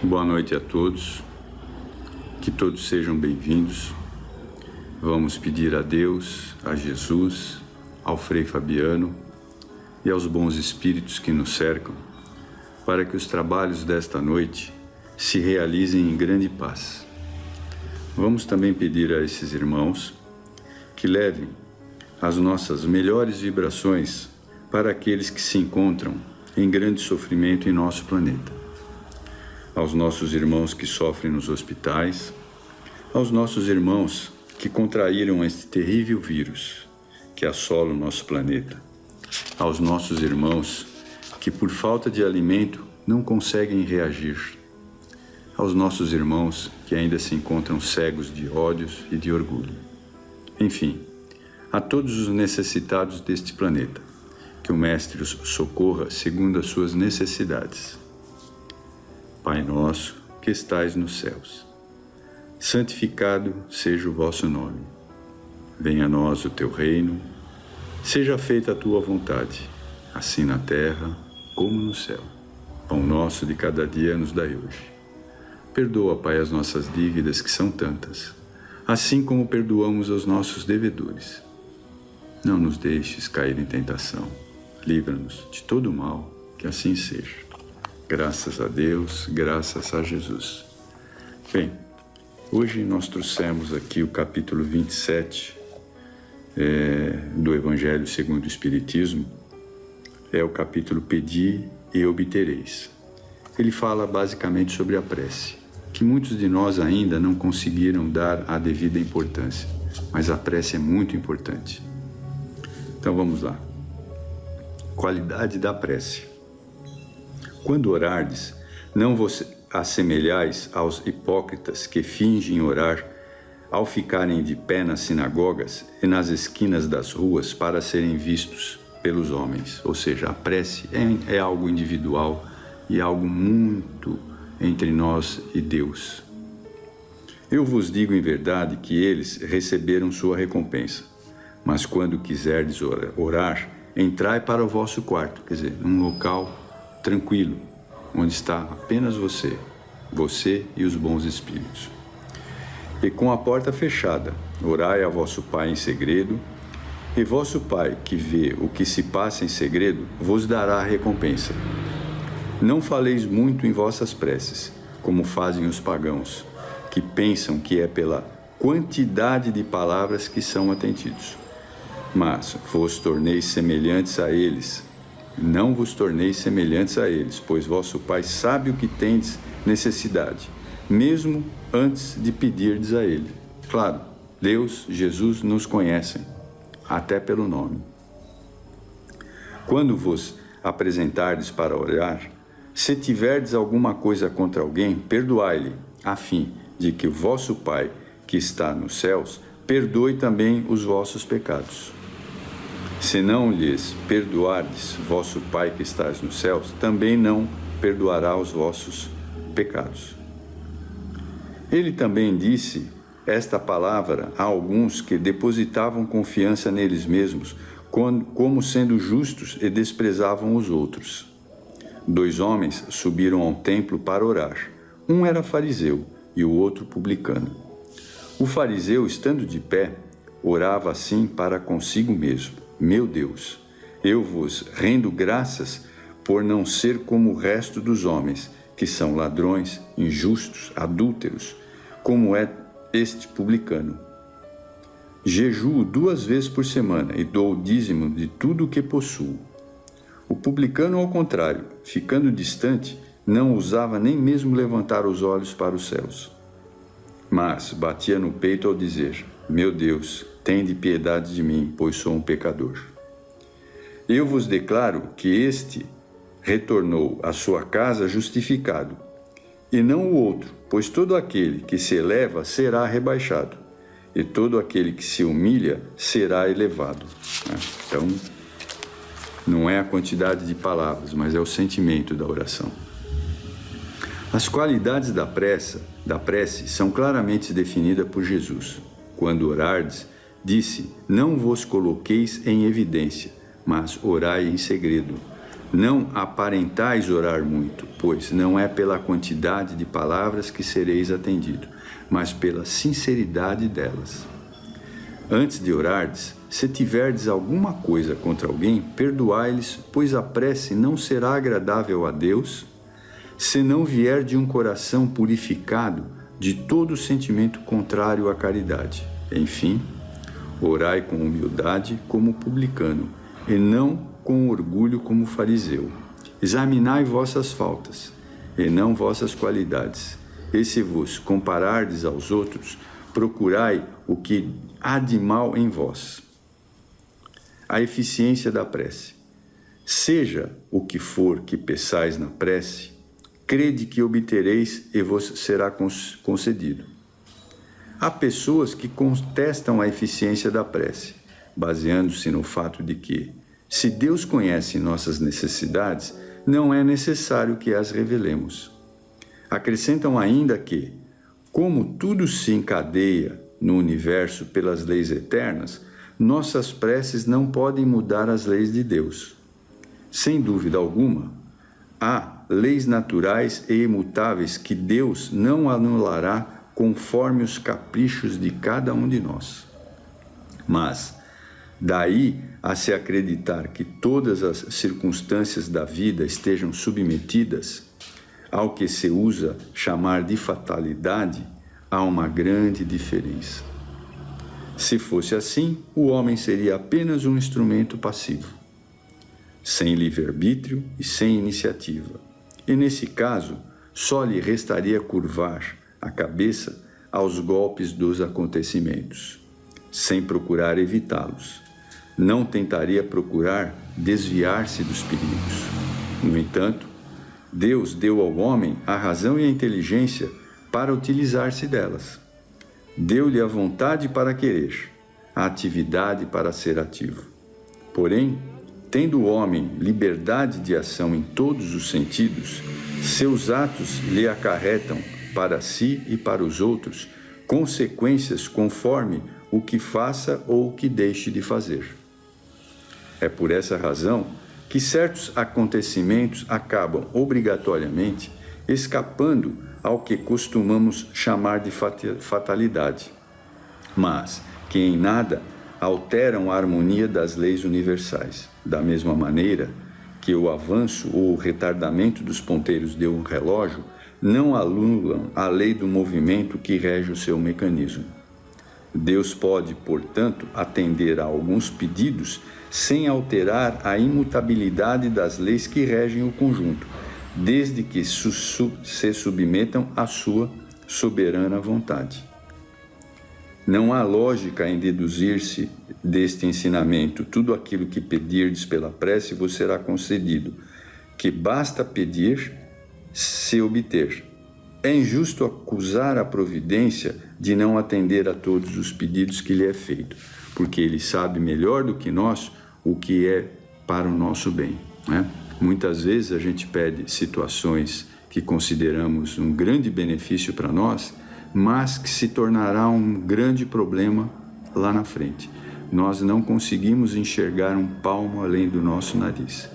Boa noite a todos, que todos sejam bem-vindos. Vamos pedir a Deus, a Jesus, ao Frei Fabiano e aos bons espíritos que nos cercam, para que os trabalhos desta noite se realizem em grande paz. Vamos também pedir a esses irmãos que levem as nossas melhores vibrações para aqueles que se encontram em grande sofrimento em nosso planeta. Aos nossos irmãos que sofrem nos hospitais, aos nossos irmãos que contraíram este terrível vírus que assola o nosso planeta, aos nossos irmãos que por falta de alimento não conseguem reagir, aos nossos irmãos que ainda se encontram cegos de ódios e de orgulho. Enfim, a todos os necessitados deste planeta, que o Mestre os socorra segundo as suas necessidades. Pai nosso, que estais nos céus, santificado seja o vosso nome. Venha a nós o teu reino, seja feita a tua vontade, assim na terra como no céu. Pão nosso de cada dia nos dai hoje. Perdoa, Pai, as nossas dívidas, que são tantas, assim como perdoamos aos nossos devedores. Não nos deixes cair em tentação, livra-nos de todo o mal, que assim seja. Graças a Deus, graças a Jesus. Bem, hoje nós trouxemos aqui o capítulo 27 do Evangelho segundo o Espiritismo. É o capítulo Pedi e Obtereis. Ele fala basicamente sobre a prece, que muitos de nós ainda não conseguiram dar a devida importância, mas a prece é muito importante. Então vamos lá. Qualidade da prece. Quando orardes, não vos assemelhais aos hipócritas que fingem orar ao ficarem de pé nas sinagogas e nas esquinas das ruas para serem vistos pelos homens. Ou seja, a prece é algo individual e algo muito entre nós e Deus. Eu vos digo em verdade que eles receberam sua recompensa, mas quando quiserdes orar, entrai para o vosso quarto, quer dizer, num local tranquilo, onde está apenas você e os bons espíritos. E com a porta fechada, orai a vosso Pai em segredo, e vosso Pai, que vê o que se passa em segredo, vos dará a recompensa. Não faleis muito em vossas preces, como fazem os pagãos, que pensam que é pela quantidade de palavras que são atendidos. Mas vos torneis semelhantes a eles. Não vos torneis semelhantes a eles, pois vosso Pai sabe o que tendes necessidade, mesmo antes de pedirdes a Ele. Claro, Deus, Jesus nos conhecem, até pelo nome. Quando vos apresentardes para orar, se tiverdes alguma coisa contra alguém, perdoai-lhe, a fim de que o vosso Pai, que está nos céus, perdoe também os vossos pecados. Se não lhes perdoardes, vosso Pai que estás nos céus, também não perdoará os vossos pecados. Ele também disse esta palavra a alguns que depositavam confiança neles mesmos, como sendo justos e desprezavam os outros. 2 homens subiram ao templo para orar. Um era fariseu e o outro publicano. O fariseu, estando de pé, orava assim para consigo mesmo: Meu Deus, eu vos rendo graças por não ser como o resto dos homens, que são ladrões, injustos, adúlteros, como é este publicano. Jejuo 2 vezes por semana e dou o dízimo de tudo o que possuo. O publicano, ao contrário, ficando distante, não ousava nem mesmo levantar os olhos para os céus. Mas batia no peito ao dizer: Meu Deus, tende piedade de mim, pois sou um pecador. Eu vos declaro que este retornou à sua casa justificado, e não o outro, pois todo aquele que se eleva será rebaixado, e todo aquele que se humilha será elevado. Então, não é a quantidade de palavras, mas é o sentimento da oração. As qualidades da prece são claramente definidas por Jesus. Quando orardes, disse: Não vos coloqueis em evidência, mas orai em segredo. Não aparentais orar muito, pois não é pela quantidade de palavras que sereis atendido, mas pela sinceridade delas. Antes de orardes, se tiverdes alguma coisa contra alguém, perdoai-lhes, pois a prece não será agradável a Deus, se não vier de um coração purificado de todo sentimento contrário à caridade. Enfim, orai com humildade como publicano, e não com orgulho como fariseu. Examinai vossas faltas, e não vossas qualidades. E se vos comparardes aos outros, procurai o que há de mal em vós. A eficiência da prece. Seja o que for que peçais na prece, crede que obtereis e vos será concedido. Há pessoas que contestam a eficiência da prece, baseando-se no fato de que, se Deus conhece nossas necessidades, não é necessário que as revelemos. Acrescentam ainda que, como tudo se encadeia no universo pelas leis eternas, nossas preces não podem mudar as leis de Deus. Sem dúvida alguma, há leis naturais e imutáveis que Deus não anulará conforme os caprichos de cada um de nós. Mas, daí a se acreditar que todas as circunstâncias da vida estejam submetidas ao que se usa chamar de fatalidade, há uma grande diferença. Se fosse assim, o homem seria apenas um instrumento passivo, sem livre-arbítrio e sem iniciativa. E nesse caso, só lhe restaria curvar a cabeça aos golpes dos acontecimentos, sem procurar evitá-los. Não tentaria procurar desviar-se dos perigos. No entanto, Deus deu ao homem a razão e a inteligência para utilizar-se delas. Deu-lhe a vontade para querer, a atividade para ser ativo. Porém, tendo o homem liberdade de ação em todos os sentidos, seus atos lhe acarretam para si e para os outros consequências conforme o que faça ou o que deixe de fazer. É por essa razão que certos acontecimentos acabam obrigatoriamente escapando ao que costumamos chamar de fatalidade, mas que em nada alteram a harmonia das leis universais, da mesma maneira que o avanço ou o retardamento dos ponteiros de um relógio não anulam a lei do movimento que rege o seu mecanismo. Deus pode, portanto, atender a alguns pedidos sem alterar a imutabilidade das leis que regem o conjunto, desde que se submetam à sua soberana vontade. Não há lógica em deduzir-se deste ensinamento: tudo aquilo que pedirdes pela prece vos será concedido, que basta pedir se obter. É injusto acusar a providência de não atender a todos os pedidos que lhe é feito, porque ele sabe melhor do que nós o que é para o nosso bem, né? Muitas vezes a gente pede situações que consideramos um grande benefício para nós, mas que se tornará um grande problema lá na frente. Nós não conseguimos enxergar um palmo além do nosso nariz.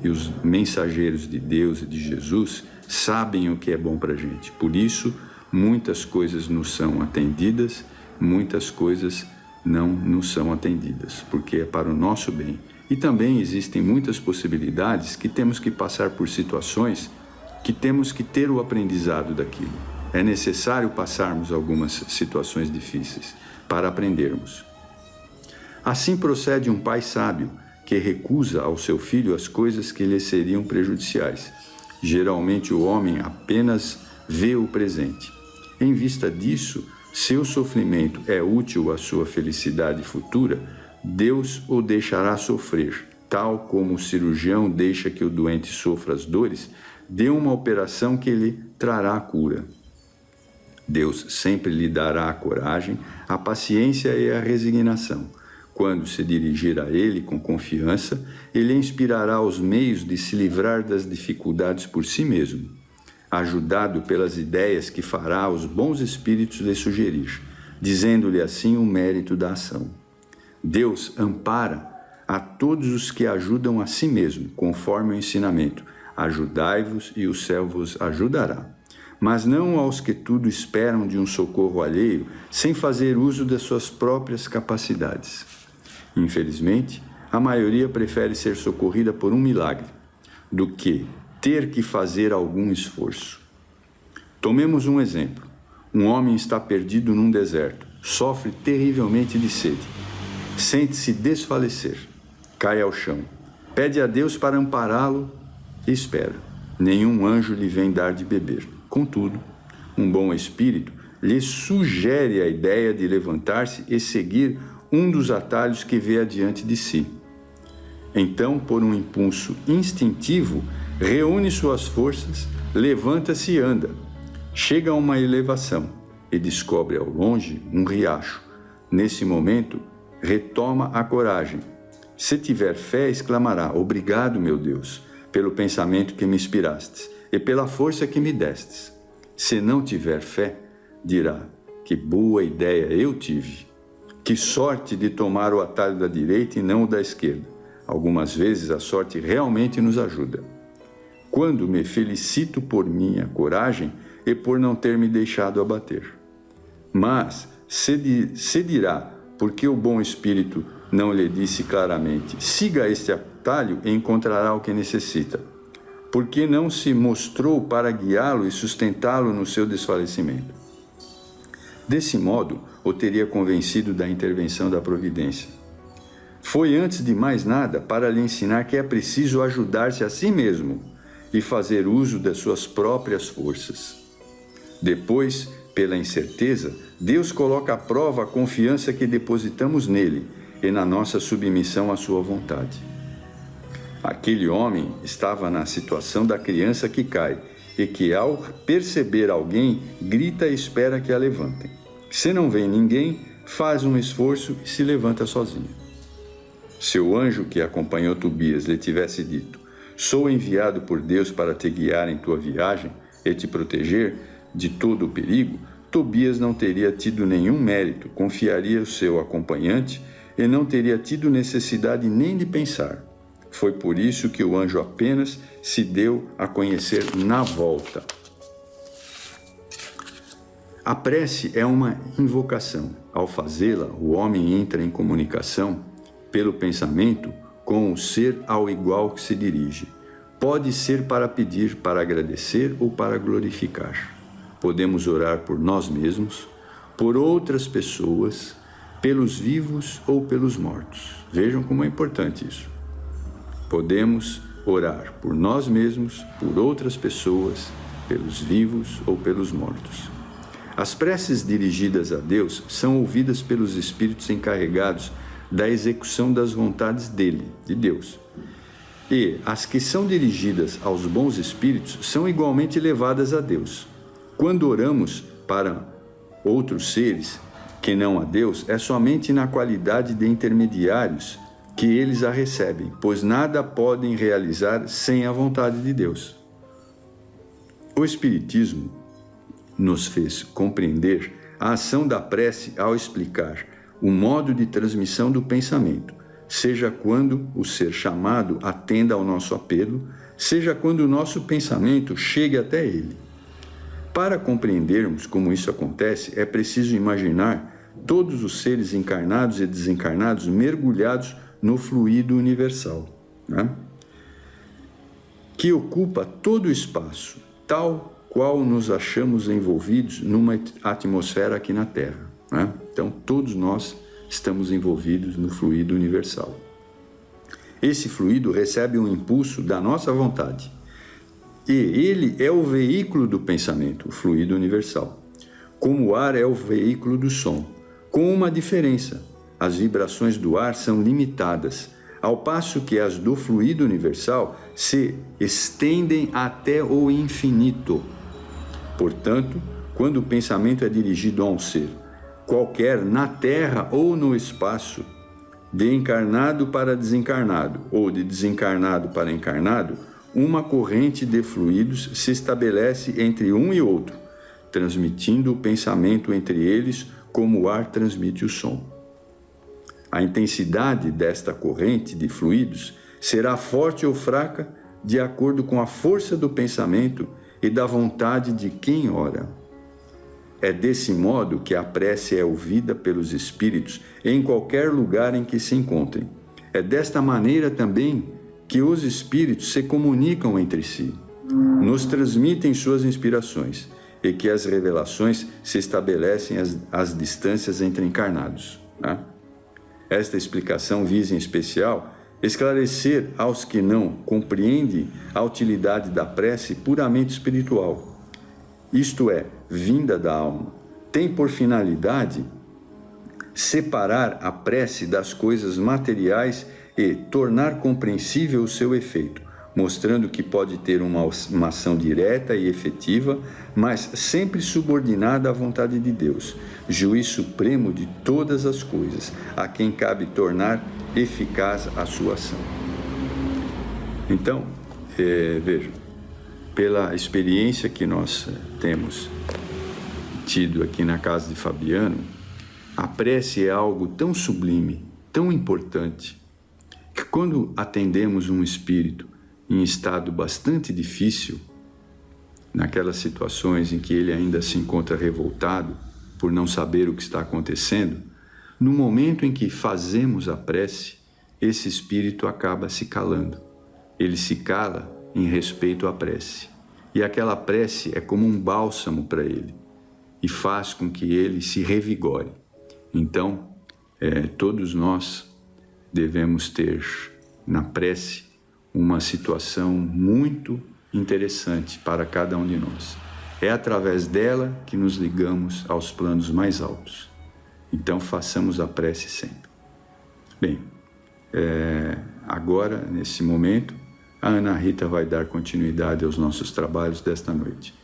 E os mensageiros de Deus e de Jesus sabem o que é bom para a gente. Por isso, muitas coisas nos são atendidas, muitas coisas não nos são atendidas, porque é para o nosso bem. E também existem muitas possibilidades que temos que passar por situações que temos que ter o aprendizado daquilo. É necessário passarmos algumas situações difíceis para aprendermos. Assim procede um pai sábio que recusa ao seu filho as coisas que lhe seriam prejudiciais. Geralmente o homem apenas vê o presente. Em vista disso, se o sofrimento é útil à sua felicidade futura, Deus o deixará sofrer, tal como o cirurgião deixa que o doente sofra as dores de uma operação que lhe trará a cura. Deus sempre lhe dará a coragem, a paciência e a resignação. Quando se dirigir a Ele com confiança, Ele inspirará os meios de se livrar das dificuldades por si mesmo, ajudado pelas ideias que fará os bons espíritos lhe sugerir, dizendo-lhe assim o mérito da ação. Deus ampara a todos os que ajudam a si mesmo, conforme o ensinamento. Ajudai-vos e o céu vos ajudará. Mas não aos que tudo esperam de um socorro alheio, sem fazer uso das suas próprias capacidades. Infelizmente, a maioria prefere ser socorrida por um milagre, do que ter que fazer algum esforço. Tomemos um exemplo. Um homem está perdido num deserto, sofre terrivelmente de sede, sente-se desfalecer, cai ao chão, pede a Deus para ampará-lo e espera. Nenhum anjo lhe vem dar de beber. Contudo, um bom espírito lhe sugere a ideia de levantar-se e seguir um dos atalhos que vê adiante de si. Então, por um impulso instintivo, reúne suas forças, levanta-se e anda. Chega a uma elevação e descobre ao longe um riacho. Nesse momento, retoma a coragem. Se tiver fé, exclamará: obrigado, meu Deus, pelo pensamento que me inspirastes e pela força que me destes. Se não tiver fé, dirá: que boa ideia eu tive. Que sorte de tomar o atalho da direita e não o da esquerda. Algumas vezes a sorte realmente nos ajuda. Quando me felicito por minha coragem e por não ter me deixado abater. Mas se dirá, porque o bom espírito não lhe disse claramente: siga este atalho e encontrará o que necessita. Porque não se mostrou para guiá-lo e sustentá-lo no seu desfalecimento. Desse modo, o teria convencido da intervenção da providência. Foi, antes de mais nada, para lhe ensinar que é preciso ajudar-se a si mesmo e fazer uso das suas próprias forças. Depois, pela incerteza, Deus coloca à prova a confiança que depositamos nele e na nossa submissão à sua vontade. Aquele homem estava na situação da criança que cai e que, ao perceber alguém, grita e espera que a levantem. Se não vem ninguém, faz um esforço e se levanta sozinho. Se o anjo que acompanhou Tobias lhe tivesse dito: sou enviado por Deus para te guiar em tua viagem e te proteger de todo o perigo, Tobias não teria tido nenhum mérito, confiaria o seu acompanhante e não teria tido necessidade nem de pensar. Foi por isso que o anjo apenas se deu a conhecer na volta. A prece é uma invocação. Ao fazê-la, o homem entra em comunicação pelo pensamento com o ser ao igual que se dirige. Pode ser para pedir, para agradecer ou para glorificar. Podemos orar por nós mesmos, por outras pessoas, pelos vivos ou pelos mortos. Vejam como é importante isso. Podemos orar por nós mesmos, por outras pessoas, pelos vivos ou pelos mortos. As preces dirigidas a Deus são ouvidas pelos espíritos encarregados da execução das vontades dele, de Deus. E as que são dirigidas aos bons espíritos são igualmente levadas a Deus. Quando oramos para outros seres que não a Deus, é somente na qualidade de intermediários que eles a recebem, pois nada podem realizar sem a vontade de Deus. O Espiritismo nos fez compreender a ação da prece ao explicar o modo de transmissão do pensamento, seja quando o ser chamado atenda ao nosso apelo, seja quando o nosso pensamento chegue até ele. Para compreendermos como isso acontece, é preciso imaginar todos os seres encarnados e desencarnados mergulhados no fluido universal, né? Que ocupa todo o espaço, tal qual nos achamos envolvidos numa atmosfera aqui na Terra, né? Então, todos nós estamos envolvidos no fluido universal. Esse fluido recebe um impulso da nossa vontade. E ele é o veículo do pensamento, o fluido universal. Como o ar é o veículo do som, com uma diferença. As vibrações do ar são limitadas, ao passo que as do fluido universal se estendem até o infinito. Portanto, quando o pensamento é dirigido a um ser qualquer na Terra ou no espaço, de encarnado para desencarnado ou de desencarnado para encarnado, uma corrente de fluidos se estabelece entre um e outro, transmitindo o pensamento entre eles como o ar transmite o som. A intensidade desta corrente de fluidos será forte ou fraca de acordo com a força do pensamento e da vontade de quem ora. É desse modo que a prece é ouvida pelos espíritos em qualquer lugar em que se encontrem. É desta maneira também que os espíritos se comunicam entre si, nos transmitem suas inspirações e que as revelações se estabelecem às distâncias entre encarnados. Né? Esta explicação visa, em especial, esclarecer aos que não compreendem a utilidade da prece puramente espiritual, isto é, vinda da alma. Tem por finalidade separar a prece das coisas materiais e tornar compreensível o seu efeito, mostrando que pode ter uma ação direta e efetiva, mas sempre subordinada à vontade de Deus, juiz supremo de todas as coisas, a quem cabe tornar eficaz a sua ação. Então, vejam, pela experiência que nós temos tido aqui na casa de Fabiano, a prece é algo tão sublime, tão importante, que quando atendemos um espírito em estado bastante difícil, naquelas situações em que ele ainda se encontra revoltado por não saber o que está acontecendo, no momento em que fazemos a prece, esse espírito acaba se calando. Ele se cala em respeito à prece. E aquela prece é como um bálsamo para ele e faz com que ele se revigore. Então, todos nós devemos ter na prece uma situação muito interessante para cada um de nós. É através dela que nos ligamos aos planos mais altos. Então, façamos a prece sempre. Bem, agora, nesse momento, a Ana Rita vai dar continuidade aos nossos trabalhos desta noite.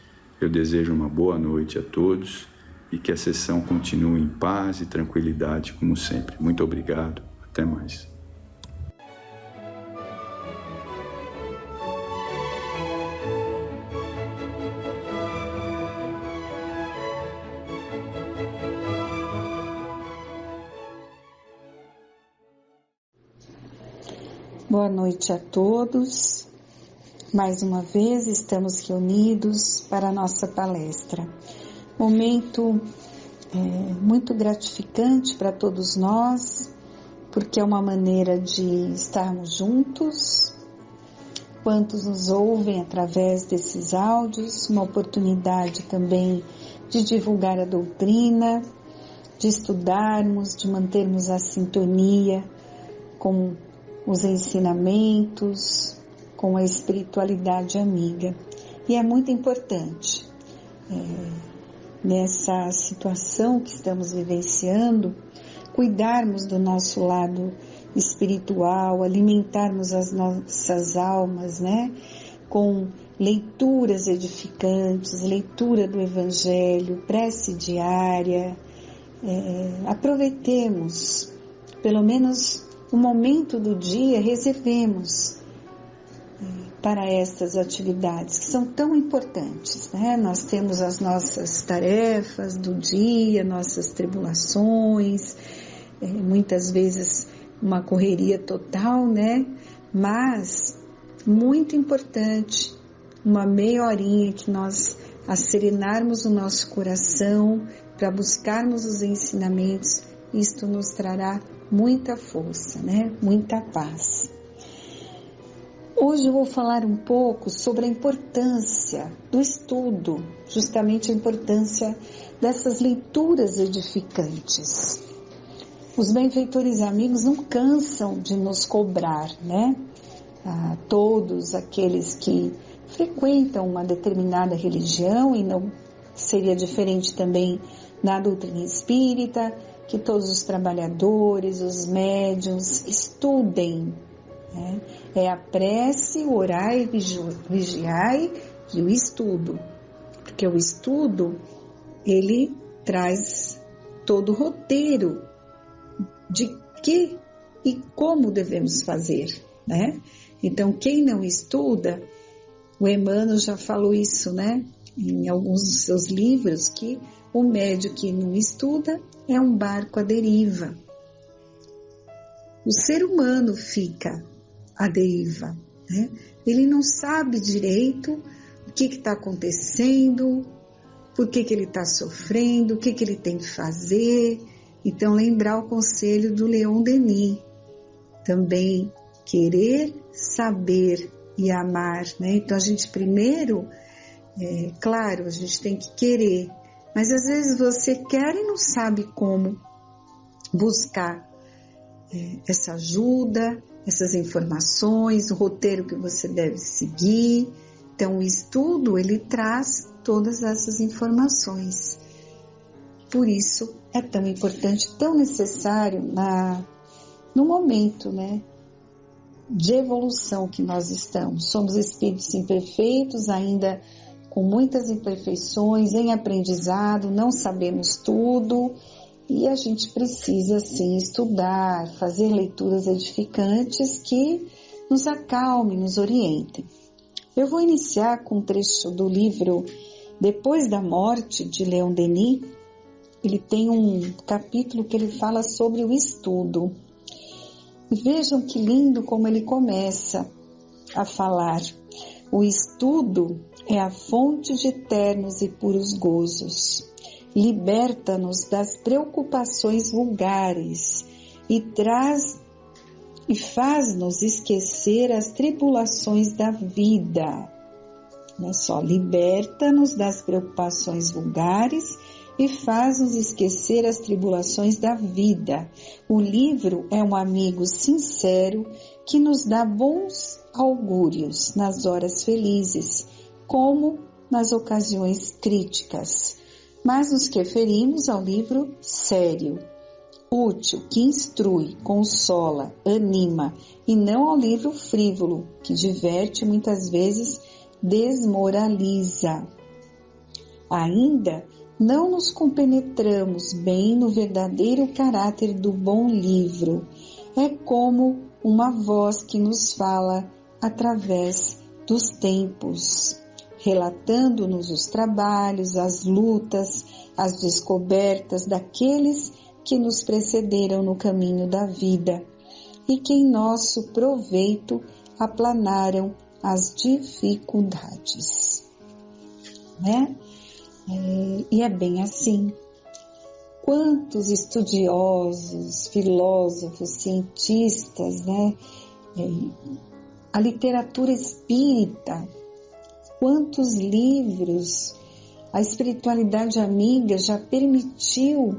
Eu desejo uma boa noite a todos e que a sessão continue em paz e tranquilidade, como sempre. Muito obrigado. Até mais. Boa noite a todos. Mais uma vez estamos reunidos para a nossa palestra. Momento muito gratificante para todos nós, porque é uma maneira de estarmos juntos. Quantos nos ouvem através desses áudios, uma oportunidade também de divulgar a doutrina, de estudarmos, de mantermos a sintonia com os ensinamentos, com a espiritualidade amiga. E é muito importante, nessa situação que estamos vivenciando, cuidarmos do nosso lado espiritual, alimentarmos as nossas almas, né? Com leituras edificantes, leitura do Evangelho, prece diária. Aproveitemos, pelo menos o momento do dia, reservemos para estas atividades que são tão importantes, né? Nós temos as nossas tarefas do dia, nossas tribulações, muitas vezes uma correria total, né? Mas muito importante, uma meia horinha que nós acerenarmos o nosso coração para buscarmos os ensinamentos, isto nos trará muita força, né? Muita paz. Hoje eu vou falar um pouco sobre a importância do estudo, justamente a importância dessas leituras edificantes. Os benfeitores amigos não cansam de nos cobrar, né? A todos aqueles que frequentam uma determinada religião, e não seria diferente também na doutrina espírita, que todos os trabalhadores, os médiuns, estudem. Né? É a prece, o orai, vigiai e o estudo. Porque o estudo, ele traz todo o roteiro de que e como devemos fazer, né? Então, quem não estuda, o Emmanuel já falou isso, né? Em alguns dos seus livros, que o médium que não estuda é um barco à deriva. o ser humano fica à deriva, né? Ele não sabe direito o que está acontecendo, por que ele está sofrendo, o que ele tem que fazer. Então, lembrar o conselho do Leon Denis, também querer, saber e amar, né? Então, a gente primeiro, claro, a gente tem que querer, mas às vezes você quer e não sabe como buscar essa ajuda, essas informações, o roteiro que você deve seguir. Então, o estudo, ele traz todas essas informações. Por isso, é tão importante, tão necessário no momento, né, de evolução que nós estamos. Somos espíritos imperfeitos, ainda com muitas imperfeições, em aprendizado, não sabemos tudo, e a gente precisa, sim, estudar, fazer leituras edificantes que nos acalmem, nos orientem. Eu vou iniciar com um trecho do livro Depois da Morte, de Leon Denis. Ele tem um capítulo que ele fala sobre o estudo. E vejam que lindo como ele começa a falar. O estudo é a fonte de eternos e puros gozos. Liberta-nos das preocupações vulgares e faz-nos esquecer as tribulações da vida. Não é só, liberta-nos das preocupações vulgares e faz-nos esquecer as tribulações da vida. O livro é um amigo sincero que nos dá bons augúrios nas horas felizes, como nas ocasiões críticas. Mas nos referimos ao livro sério, útil, que instrui, consola, anima, e não ao livro frívolo, que diverte e muitas vezes desmoraliza. Ainda não nos compenetramos bem no verdadeiro caráter do bom livro. É como uma voz que nos fala através dos tempos, relatando-nos os trabalhos, as lutas, as descobertas daqueles que nos precederam no caminho da vida e que em nosso proveito aplanaram as dificuldades, né? E é bem assim. Quantos estudiosos, filósofos, cientistas, né? A literatura espírita, quantos livros a espiritualidade amiga já permitiu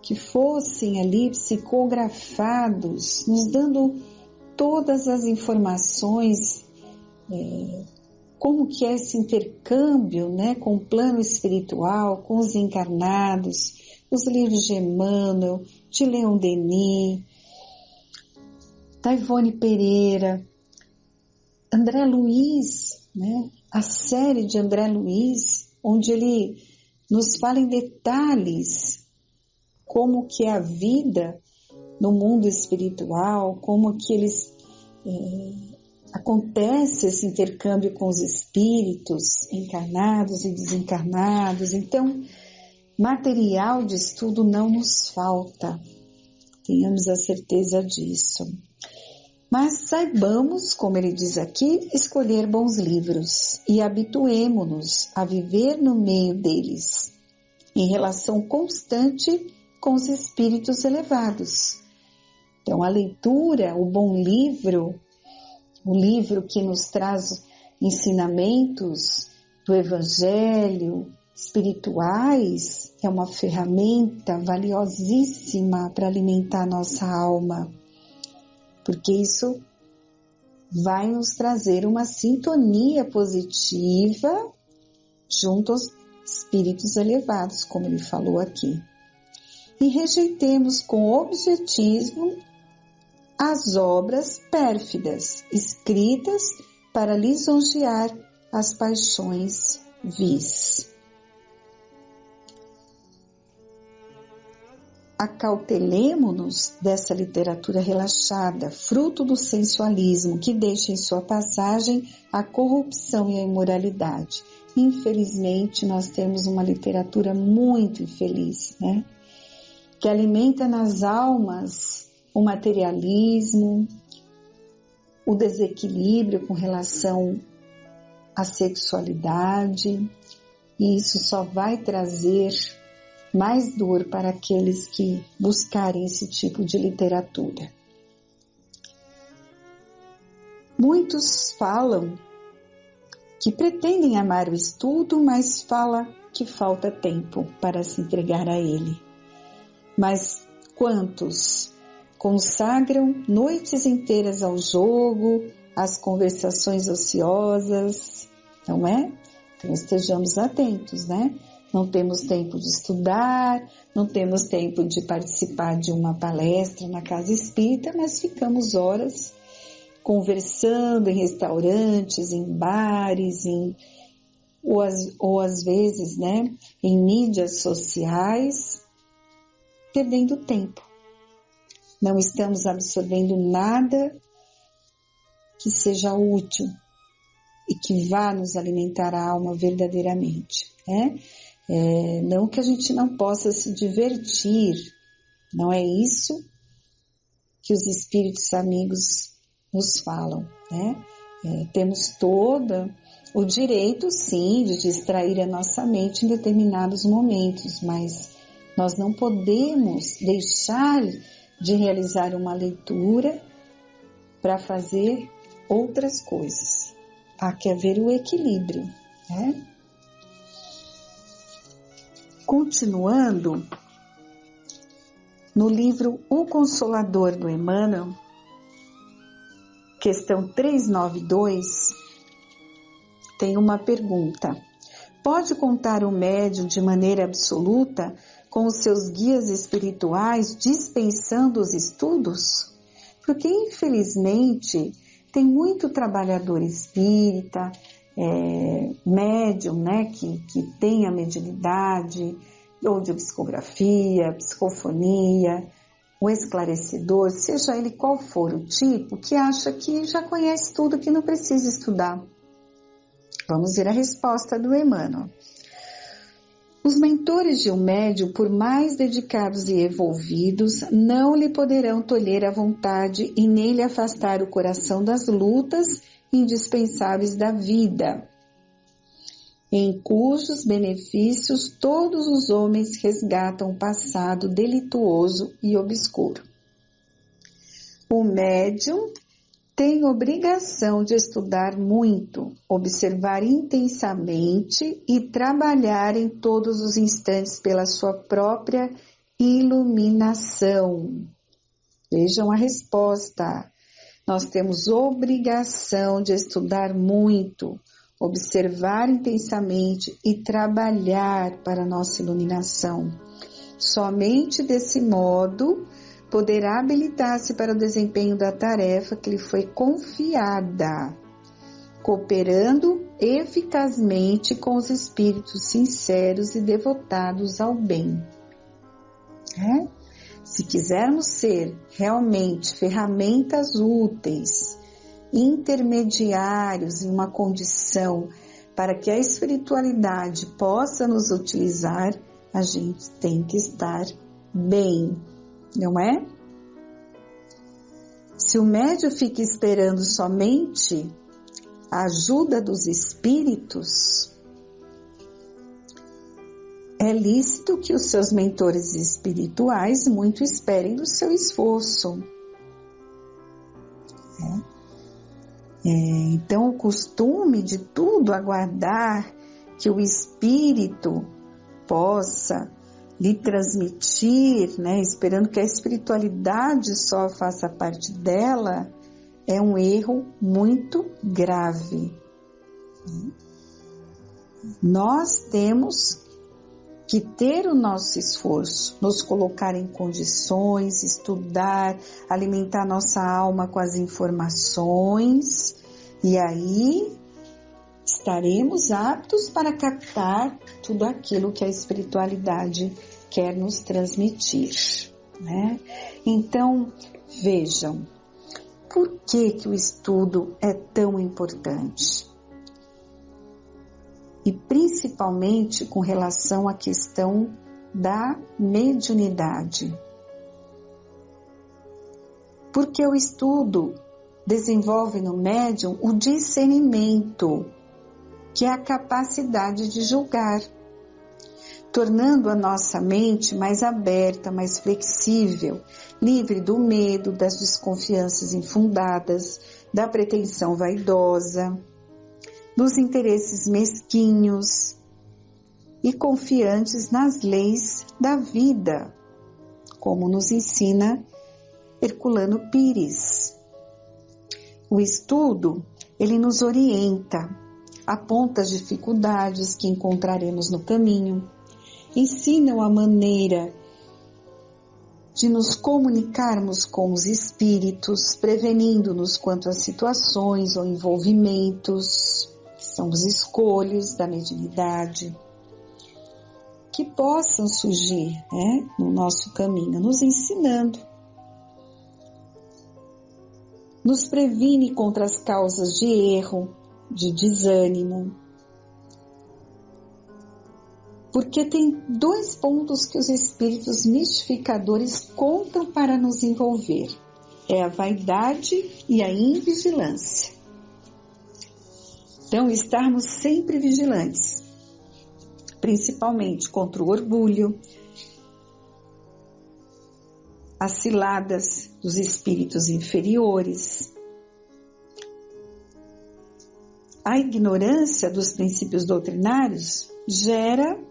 que fossem ali psicografados, nos dando todas as informações, como que é esse intercâmbio, né, com o plano espiritual, com os encarnados, os livros de Emmanuel, de Leon Denis, da Ivone Pereira, André Luiz, né, a série de André Luiz, onde ele nos fala em detalhes como que é a vida no mundo espiritual, como que acontece esse intercâmbio com os espíritos encarnados e desencarnados. Então, material de estudo não nos falta, tenhamos a certeza disso. Mas saibamos, como ele diz aqui, escolher bons livros e habituemo-nos a viver no meio deles, em relação constante com os espíritos elevados. Então, a leitura, o bom livro, o livro que nos traz ensinamentos do Evangelho, espirituais, é uma ferramenta valiosíssima para alimentar a nossa alma, porque isso vai nos trazer uma sintonia positiva junto aos espíritos elevados, como ele falou aqui. E rejeitemos com objetismo as obras pérfidas, escritas para lisonjear as paixões vis. Acautelemo-nos dessa literatura relaxada, fruto do sensualismo, que deixa em sua passagem a corrupção e a imoralidade. Infelizmente, nós temos uma literatura muito infeliz, né? Que alimenta nas almas o materialismo, o desequilíbrio com relação à sexualidade, e isso só vai trazer mais dor para aqueles que buscarem esse tipo de literatura. Muitos falam que pretendem amar o estudo, mas fala que falta tempo para se entregar a ele. Mas quantos consagram noites inteiras ao jogo, às conversações ociosas, não é? Então estejamos atentos, né? Não temos tempo de estudar, não temos tempo de participar de uma palestra na casa espírita, mas ficamos horas conversando em restaurantes, em bares, ou às vezes, né, em mídias sociais, perdendo tempo. Não estamos absorvendo nada que seja útil e que vá nos alimentar a alma verdadeiramente, né? Não que a gente não possa se divertir, não é isso que os espíritos amigos nos falam, né? Temos todo o direito, sim, de distrair a nossa mente em determinados momentos, mas nós não podemos deixar de realizar uma leitura para fazer outras coisas. Há que haver o equilíbrio, né? Continuando, no livro O Consolador do Emmanuel, questão 392, tem uma pergunta. Pode contar o médium de maneira absoluta com os seus guias espirituais dispensando os estudos? Porque, infelizmente, tem muito trabalhador espírita, médium, né, que tem a mediunidade, ou de psicografia, psicofonia, o esclarecedor, seja ele qual for o tipo, que acha que já conhece tudo, que não precisa estudar. Vamos ver a resposta do Emmanuel. Os mentores de um médium, por mais dedicados e envolvidos, não lhe poderão tolher a vontade e nem lhe afastar o coração das lutas indispensáveis da vida, em cujos benefícios todos os homens resgatam o passado delituoso e obscuro. O médium tem obrigação de estudar muito, observar intensamente e trabalhar em todos os instantes pela sua própria iluminação. Vejam a resposta. Nós temos obrigação de estudar muito, observar intensamente e trabalhar para a nossa iluminação. Somente desse modo poderá habilitar-se para o desempenho da tarefa que lhe foi confiada, cooperando eficazmente com os espíritos sinceros e devotados ao bem. Se quisermos ser realmente ferramentas úteis, intermediários em uma condição para que a espiritualidade possa nos utilizar, a gente tem que estar bem, não é? Se o médium fica esperando somente a ajuda dos espíritos, é lícito que os seus mentores espirituais muito esperem do seu esforço. Então, o costume de tudo aguardar que o espírito possa lhe transmitir, né, esperando que a espiritualidade só faça parte dela, é um erro muito grave. Nós temos que ter o nosso esforço, nos colocar em condições, estudar, alimentar nossa alma com as informações, e aí estaremos aptos para captar tudo aquilo que a espiritualidade quer nos transmitir, né? Então, vejam, por que o estudo é tão importante? E principalmente com relação à questão da mediunidade. porque o estudo desenvolve no médium o discernimento, que é a capacidade de julgar, tornando a nossa mente mais aberta, mais flexível, livre do medo, das desconfianças infundadas, da pretensão vaidosa, dos interesses mesquinhos e confiantes nas leis da vida, como nos ensina Herculano Pires. O estudo, ele nos orienta, aponta as dificuldades que encontraremos no caminho, ensinam a maneira de nos comunicarmos com os espíritos, prevenindo-nos quanto às situações ou envolvimentos, que são os escolhos da mediunidade, que possam surgir, no nosso caminho, nos ensinando. Nos previne contra as causas de erro, de desânimo. Porque tem 2 pontos que os espíritos mistificadores contam para nos envolver. É a vaidade e a invigilância. Então, estarmos sempre vigilantes, principalmente contra o orgulho, as ciladas dos espíritos inferiores, a ignorância dos princípios doutrinários gera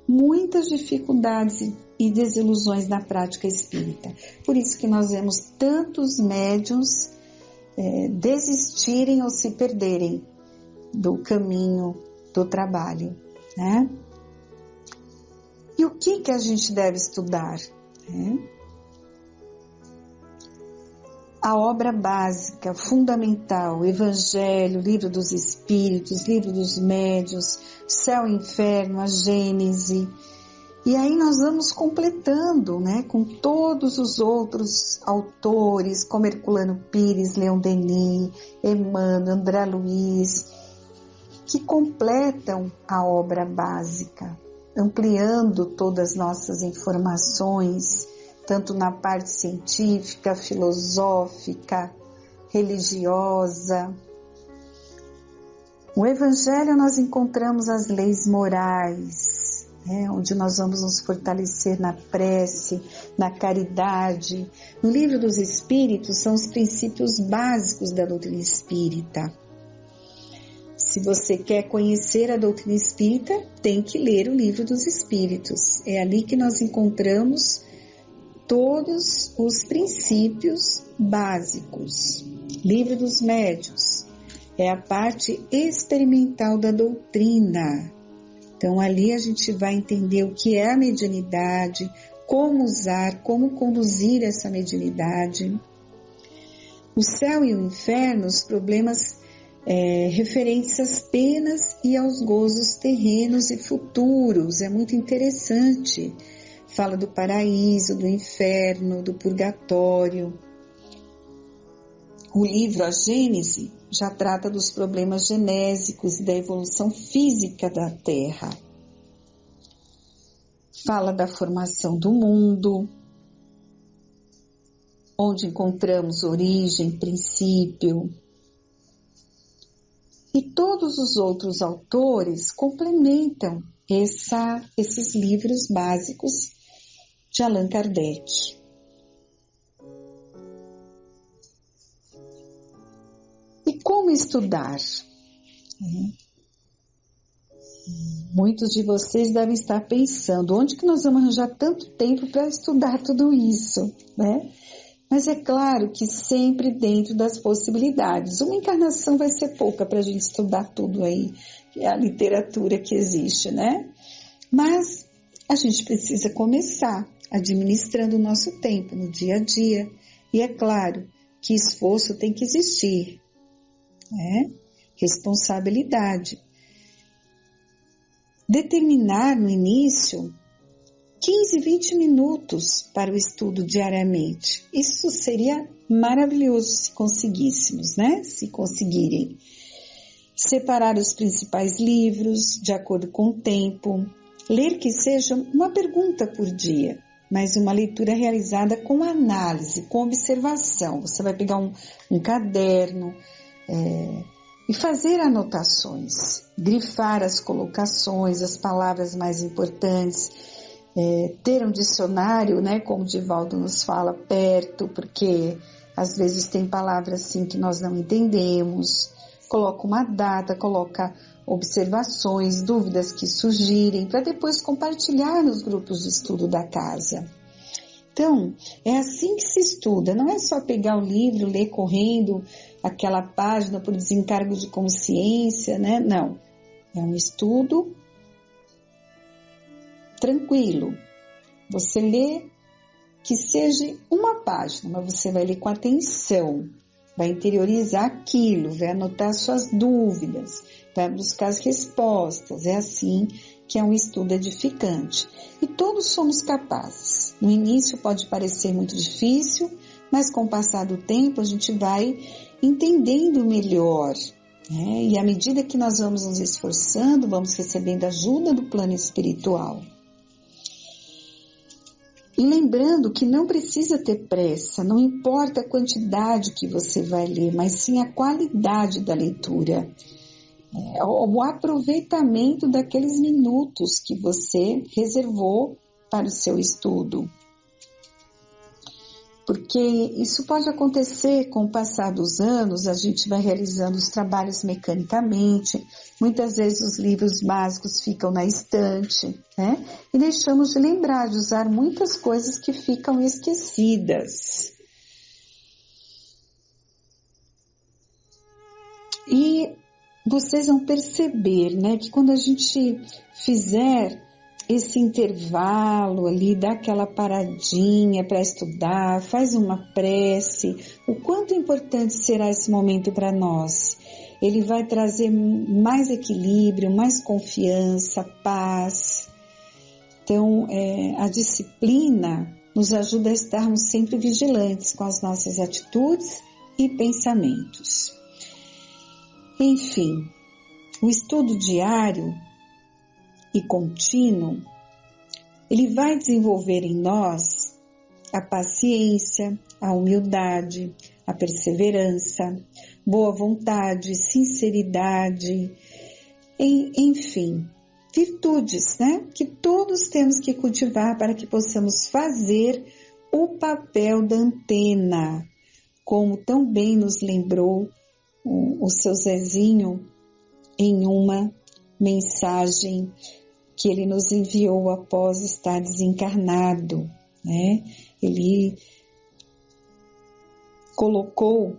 muitas dificuldades e desilusões na prática espírita. Por isso que nós vemos tantos médiuns desistirem ou se perderem do caminho do trabalho, né? E o que a gente deve estudar? A obra básica, fundamental, Evangelho, Livro dos Espíritos, Livro dos Médiuns, Céu e Inferno, a Gênese. E aí nós vamos completando, com todos os outros autores, como Herculano Pires, Leon Denis, Emmanuel, André Luiz, que completam a obra básica, ampliando todas as nossas informações, tanto na parte científica, filosófica, religiosa. No Evangelho nós encontramos as leis morais, onde nós vamos nos fortalecer na prece, na caridade. No Livro dos Espíritos são os princípios básicos da doutrina espírita. Se você quer conhecer a doutrina espírita, tem que ler o Livro dos Espíritos. É ali que nós encontramos todos os princípios básicos. Livro dos Médiuns é a parte experimental da doutrina. Então ali a gente vai entender o que é a mediunidade, como usar, como conduzir essa mediunidade. O céu e o inferno, os problemas referentes às penas e aos gozos terrenos e futuros. É muito interessante. Fala do paraíso, do inferno, do purgatório. O livro A Gênese já trata dos problemas genésicos e da evolução física da Terra. Fala da formação do mundo, onde encontramos origem, princípio. E todos os outros autores complementam esses livros básicos de Allan Kardec. E como estudar? Muitos de vocês devem estar pensando, onde que nós vamos arranjar tanto tempo para estudar tudo isso, né? Mas é claro que sempre dentro das possibilidades. Uma encarnação vai ser pouca para a gente estudar tudo aí, que é a literatura que existe, né? Mas a gente precisa começar administrando o nosso tempo no dia a dia. E é claro que esforço tem que existir, né? Responsabilidade. Determinar no início 15, 20 minutos para o estudo diariamente. Isso seria maravilhoso se conseguíssemos, né? Se conseguirem. Separar os principais livros de acordo com o tempo. Ler que seja uma pergunta por dia. mas uma leitura realizada com análise, com observação. Você vai pegar um caderno e fazer anotações, grifar as colocações, as palavras mais importantes, ter um dicionário, né, como o Divaldo nos fala, perto, porque às vezes tem palavras assim que nós não entendemos. Coloca uma data, coloca observações, dúvidas que surgirem, para depois compartilhar nos grupos de estudo da casa. Então, é assim que se estuda, não é só pegar o livro, ler correndo aquela página por desencargo de consciência, né? Não, é um estudo tranquilo. Você lê que seja uma página, mas você vai ler com atenção, vai interiorizar aquilo, vai anotar suas dúvidas, vai buscar as respostas. É assim que é um estudo edificante. E todos somos capazes. No início pode parecer muito difícil, mas com o passar do tempo a gente vai entendendo melhor, né? E à medida que nós vamos nos esforçando, vamos recebendo ajuda do plano espiritual. E lembrando que não precisa ter pressa, não importa a quantidade que você vai ler, mas sim a qualidade da leitura, o aproveitamento daqueles minutos que você reservou para o seu estudo. Porque isso pode acontecer com o passar dos anos, a gente vai realizando os trabalhos mecanicamente, muitas vezes os livros básicos ficam na estante, né? E deixamos de lembrar de usar muitas coisas que ficam esquecidas. E vocês vão perceber, né, que quando a gente fizer esse intervalo ali, dá aquela paradinha para estudar, faz uma prece, o quanto importante será esse momento para nós. Ele vai trazer mais equilíbrio, mais confiança, paz. Então, a disciplina nos ajuda a estarmos sempre vigilantes com as nossas atitudes e pensamentos. Enfim, o estudo diário e contínuo, ele vai desenvolver em nós a paciência, a humildade, a perseverança, boa vontade, sinceridade, enfim, virtudes, né? Que todos temos que cultivar para que possamos fazer o papel da antena, como tão bem nos lembrou o seu Zezinho em uma mensagem que ele nos enviou após estar desencarnado, né? Ele colocou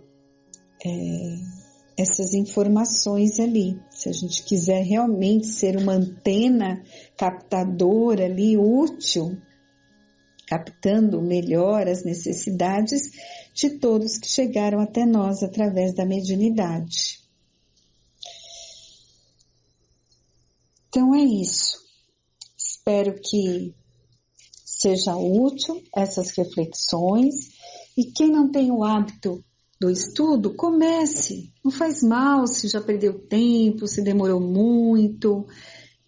essas informações ali. Se a gente quiser realmente ser uma antena captadora ali, útil, captando melhor as necessidades de todos que chegaram até nós através da mediunidade. Então é isso. Espero que seja útil essas reflexões, e quem não tem o hábito do estudo, comece. Não faz mal se já perdeu tempo, se demorou muito,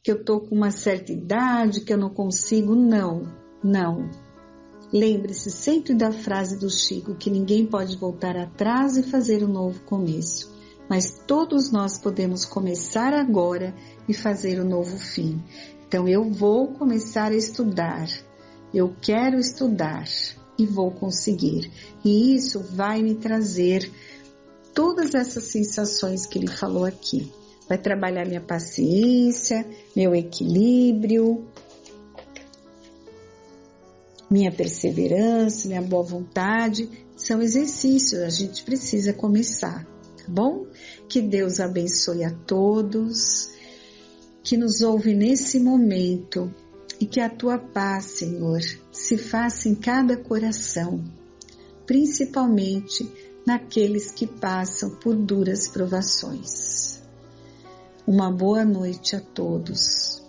que eu estou com uma certa idade, que eu não consigo. Não. Lembre-se sempre da frase do Chico, que ninguém pode voltar atrás e fazer um novo começo. Mas todos nós podemos começar agora e fazer um novo fim. Então eu vou começar a estudar, eu quero estudar e vou conseguir. E isso vai me trazer todas essas sensações que ele falou aqui. Vai trabalhar minha paciência, meu equilíbrio, minha perseverança, minha boa vontade. São exercícios, a gente precisa começar, tá bom? Que Deus abençoe a todos, que nos ouve nesse momento, e que a tua paz, Senhor, se faça em cada coração, principalmente naqueles que passam por duras provações. Uma boa noite a todos.